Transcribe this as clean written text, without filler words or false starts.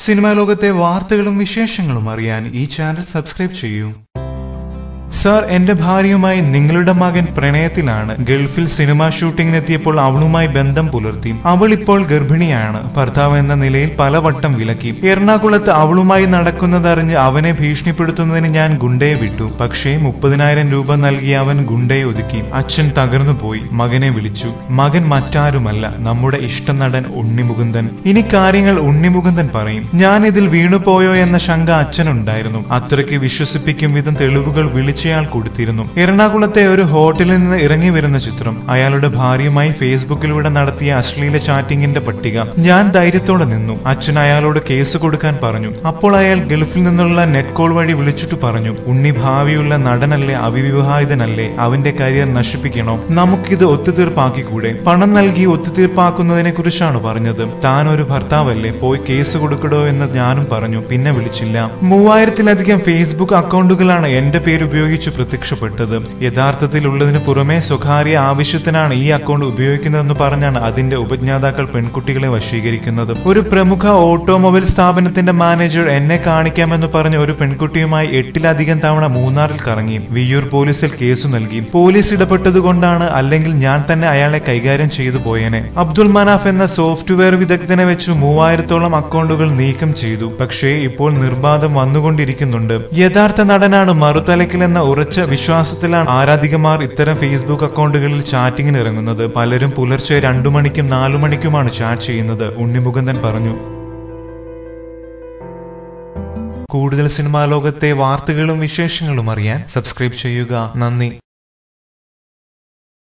Cinema ലോകത്തെ വാർത്തകളും വിശേഷങ്ങളും അറിയാൻ ഈ ചാനൽ സബ്സ്ക്രൈബ് ചെയ്യൂ. സർ, എന്റെ ഭാര്യയുമായി നിങ്ങളുടെ മകൻ പ്രണയത്തിലാണ്. ഗൾഫിൽ സിനിമാ ഷൂട്ടിങ്ങിനെത്തിയപ്പോൾ അവളുമായി ബന്ധം പുലർത്തി. അവൾ ഇപ്പോൾ ഗർഭിണിയാണ്. ഭർത്താവ് എന്ന നിലയിൽ പലവട്ടം വിലക്കി. എറണാകുളത്ത് അവളുമായി നടക്കുന്നതറിഞ്ഞ് അവനെ ഭീഷണിപ്പെടുത്തുന്നതിന് ഞാൻ ഗുണ്ടയെ വിട്ടു. പക്ഷേ 30,000 രൂപ നൽകി അവൻ ഗുണ്ടയെ ഒതുക്കി. അച്ഛൻ തകർന്നു പോയി. മകനെ വിളിച്ചു. മകൻ മറ്റാരുമല്ല, നമ്മുടെ ഇഷ്ടനടൻ ഉണ്ണിമുകുന്ദൻ. ഇനി കാര്യങ്ങൾ ഉണ്ണിമുകുന്ദൻ പറയും. ഞാൻ ഇതിൽ വീണുപോയോ എന്ന ശങ്ക അച്ഛനുണ്ടായിരുന്നു. അത്രയ്ക്ക് വിശ്വസിപ്പിക്കും വിധം തെളിവുകൾ വിളിച്ചയാൾ കൊടുത്തിരുന്നു. എറണാകുളത്തെ ഒരു ഹോട്ടലിൽ നിന്ന് ഇറങ്ങി വരുന്ന ചിത്രം, അയാളുടെ ഭാര്യയുമായി ഫേസ്ബുക്കിലൂടെ നടത്തിയ അശ്ലീല ചാറ്റിംഗിന്റെ പട്ടിക. ഞാൻ ധൈര്യത്തോടെ നിന്നു. അച്ഛൻ അയാളോട് കേസ് കൊടുക്കാൻ പറഞ്ഞു. അപ്പോൾ അയാൾ ഗൾഫിൽ നിന്നുള്ള നെറ്റ് കോൾ വഴി വിളിച്ചിട്ട് പറഞ്ഞു, ഉണ്ണി ഭാവിയുള്ള നടനല്ലേ, അവിവാഹിതനല്ലേ, അവന്റെ കരിയർ നശിപ്പിക്കണോ, നമുക്കിത് ഒത്തുതീർപ്പാക്കിക്കൂടെ? പണം നൽകി ഒത്തുതീർപ്പാക്കുന്നതിനെ കുറിച്ചാണ് പറഞ്ഞത്. താൻ ഒരു ഭർത്താവല്ലേ, പോയി കേസ് കൊടുക്കടോ എന്ന് ഞാനും പറഞ്ഞു. പിന്നെ വിളിച്ചില്ല. 3000-ലധികം ഫേസ്ബുക്ക് അക്കൗണ്ടുകളാണ് എന്റെ പേര് ഉപയോഗിച്ച് പ്രത്യക്ഷപ്പെട്ടത്. യഥാർത്ഥത്തിൽ ഉള്ളതിന് പുറമെ സ്വകാര്യ ആവശ്യത്തിനാണ് ഈ അക്കൗണ്ട് ഉപയോഗിക്കുന്നതെന്ന് പറഞ്ഞാണ് അതിന്റെ ഉപജ്ഞാതാക്കൾ പെൺകുട്ടികളെ വശീകരിക്കുന്നത്. ഒരു പ്രമുഖ ഓട്ടോമൊബൈൽ സ്ഥാപനത്തിന്റെ മാനേജർ എന്നെ കാണിക്കാമെന്ന് പറഞ്ഞ ഒരു പെൺകുട്ടിയുമായി 8-ലധികം തവണ മൂന്നാറിൽ കറങ്ങി. വിയ്യൂർ പോലീസിൽ കേസു നൽകി. പോലീസ് ഇടപെട്ടതുകൊണ്ടാണ്, അല്ലെങ്കിൽ ഞാൻ തന്നെ അയാളെ കൈകാര്യം ചെയ്തു പോയേനെ. അബ്ദുൾ മനാഫ് എന്ന സോഫ്റ്റ്വെയർ വിദഗ്ധനെ വെച്ച് 3000-ഓളം അക്കൗണ്ടുകൾ നീക്കം ചെയ്തു. പക്ഷേ ഇപ്പോൾ നിർബാധം വന്നുകൊണ്ടിരിക്കുന്നുണ്ട്. യഥാർത്ഥ നടനാണ് മറുതലക്കിലെന്ന ഉറച്ച വിശ്വാസത്തിലാണ് ആരാധികമാർ ഇത്തരം ഫേസ്ബുക്ക് അക്കൗണ്ടുകളിൽ ചാറ്റിങ്ങിന് ഇറങ്ങുന്നത്. പലരും പുലർച്ചെ 2 മണിക്കും 4 മണിക്കുമാണ് ചാറ്റ് ചെയ്യുന്നത്, ഉണ്ണിമുകുന്ദൻ പറഞ്ഞു. കൂടുതൽ സിനിമാ ലോകത്തെ വാർത്തകളും വിശേഷങ്ങളും അറിയാൻ സബ്സ്ക്രൈബ് ചെയ്യുക. നന്ദി.